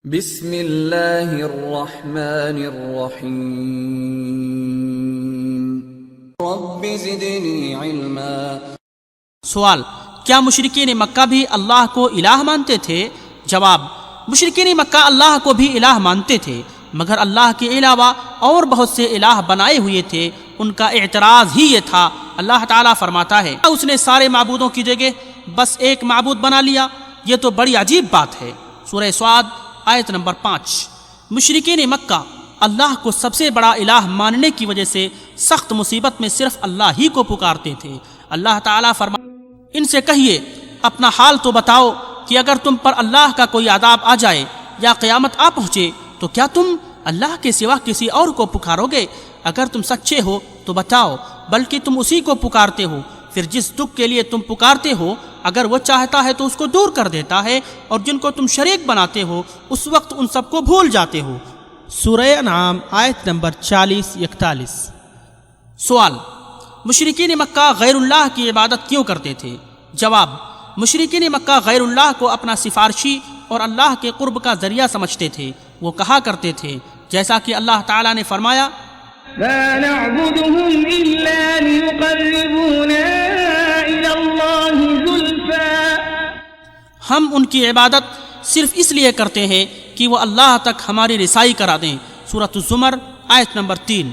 بسم اللہ الرحمن الرحیم رب زدنی علما۔ سوال: کیا مشرکین مکہ بھی اللہ کو الہ مانتے تھے؟ جواب: مشرکین مکہ اللہ کو بھی الہ مانتے تھے، مگر اللہ کے علاوہ اور بہت سے الہ بنائے ہوئے تھے۔ ان کا اعتراض ہی یہ تھا۔ اللہ تعالیٰ فرماتا ہے، اس نے سارے معبودوں کی جگہ بس ایک معبود بنا لیا، یہ تو بڑی عجیب بات ہے۔ سورہ صاد آیت نمبر 5۔ مشرکین مکہ اللہ کو سب سے بڑا الہ ماننے کی وجہ سے سخت مصیبت میں صرف اللہ ہی کو پکارتے تھے۔ اللہ تعالیٰ فرماتا، ان سے کہیے اپنا حال تو بتاؤ کہ اگر تم پر اللہ کا کوئی عذاب آ جائے یا قیامت آ پہنچے تو کیا تم اللہ کے سوا کسی اور کو پکارو گے؟ اگر تم سچے ہو تو بتاؤ، بلکہ تم اسی کو پکارتے ہو، پھر جس دکھ کے لیے تم پکارتے ہو اگر وہ چاہتا ہے تو اس کو دور کر دیتا ہے، اور جن کو تم شریک بناتے ہو اس وقت ان سب کو بھول جاتے ہو۔ سورہ انعام آیت نمبر 40-41۔ سوال: مشرکین مکہ غیر اللہ کی عبادت کیوں کرتے تھے؟ جواب: مشرکین مکہ غیر اللہ کو اپنا سفارشی اور اللہ کے قرب کا ذریعہ سمجھتے تھے۔ وہ کہا کرتے تھے جیسا کہ اللہ تعالیٰ نے فرمایا، ما نعبدهم إلا ليقربونا إلى الله زلفى۔ ہم ان کی عبادت صرف اس لیے کرتے ہیں کہ وہ اللہ تک ہماری رسائی کرا دیں۔ سورۃ الزمر آیت نمبر 3۔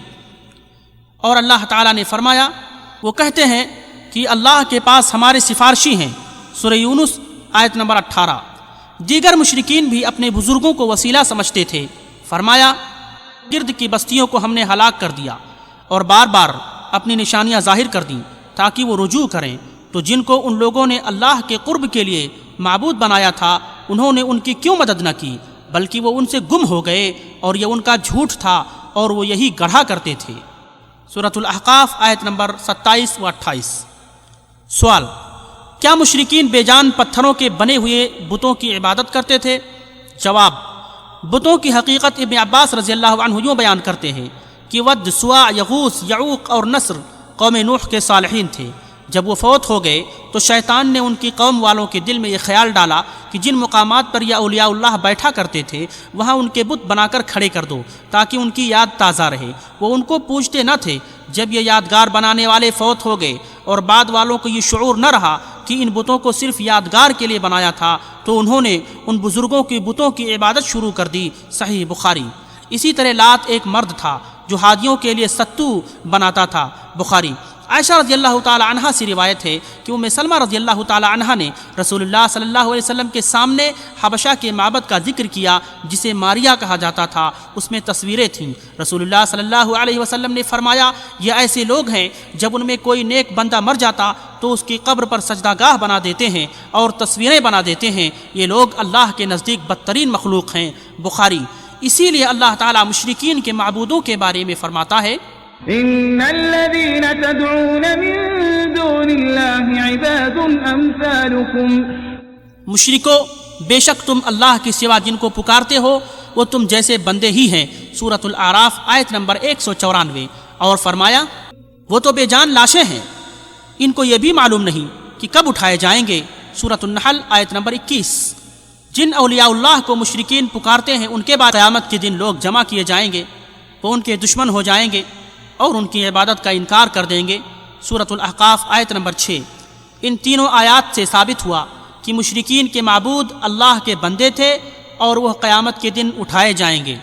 اور اللہ تعالیٰ نے فرمایا، وہ کہتے ہیں کہ اللہ کے پاس ہمارے سفارشی ہیں۔ سورہ یونس آیت نمبر 18۔ دیگر مشرکین بھی اپنے بزرگوں کو وسیلہ سمجھتے تھے۔ فرمایا، گرد کی بستیوں کو ہم نے ہلاک کر دیا اور بار بار اپنی نشانیاں ظاہر کر دیں تاکہ وہ رجوع کریں، تو جن کو ان لوگوں نے اللہ کے قرب کے لیے معبود بنایا تھا انہوں نے ان کی کیوں مدد نہ کی، بلکہ وہ ان سے گم ہو گئے، اور یہ ان کا جھوٹ تھا اور وہ یہی گڑھا کرتے تھے۔ سورۃ الاحقاف آیت نمبر 27 و 28۔ سوال: کیا مشرکین بے جان پتھروں کے بنے ہوئے بتوں کی عبادت کرتے تھے؟ جواب: بتوں کی حقیقت ابن عباس رضی اللہ عنہ یوں بیان کرتے ہیں کہ ود، سواع، یغوث، یعوق اور نصر قوم نوح کے صالحین تھے۔ جب وہ فوت ہو گئے تو شیطان نے ان کی قوم والوں کے دل میں یہ خیال ڈالا کہ جن مقامات پر یہ اولیاء اللہ بیٹھا کرتے تھے وہاں ان کے بت بنا کر کھڑے کر دو تاکہ ان کی یاد تازہ رہے۔ وہ ان کو پوجتے نہ تھے۔ جب یہ یادگار بنانے والے فوت ہو گئے اور بعد والوں کو یہ شعور نہ رہا کہ ان بتوں کو صرف یادگار کے لیے بنایا تھا، تو انہوں نے ان بزرگوں کی بتوں کی عبادت شروع کر دی۔ صحیح بخاری۔ اسی طرح لات ایک مرد تھا جو حاجیوں کے لیے ستو بناتا تھا۔ بخاری۔ عائشہ رضی اللہ تعالی عنہا سے روایت ہے کہ ام سلمہ رضی اللہ تعالی عنہا نے رسول اللہ صلی اللہ علیہ وسلم کے سامنے حبشہ کے معبد کا ذکر کیا جسے ماریا کہا جاتا تھا۔ اس میں تصویریں تھیں۔ رسول اللہ صلی اللہ علیہ وسلم نے فرمایا، یہ ایسے لوگ ہیں جب ان میں کوئی نیک بندہ مر جاتا تو اس کی قبر پر سجدہ گاہ بنا دیتے ہیں اور تصویریں بنا دیتے ہیں۔ یہ لوگ اللہ کے نزدیک بدترین مخلوق ہیں۔ بخاری۔ اسی لیے اللہ تعالیٰ مشرکین کے معبودوں کے بارے میں فرماتا ہے، ان الذين تدعون من دون الله عباد امثالكم۔ مشرکو، بے شک تم اللہ کے سوا جن کو پکارتے ہو وہ تم جیسے بندے ہی ہیں۔ سورۃ الاعراف آیت نمبر 194۔ اور فرمایا، وہ تو بے جان لاشیں ہیں، ان کو یہ بھی معلوم نہیں کہ کب اٹھائے جائیں گے۔ سورۃ النحل آیت نمبر 21۔ جن اولیاء اللہ کو مشرکین پکارتے ہیں ان کے بعد قیامت کے دن لوگ جمع کیے جائیں گے، وہ ان کے دشمن ہو جائیں گے اور ان کی عبادت کا انکار کر دیں گے۔ سورۃ الاحقاف آیت نمبر 6۔ ان تینوں آیات سے ثابت ہوا کہ مشرکین کے معبود اللہ کے بندے تھے اور وہ قیامت کے دن اٹھائے جائیں گے۔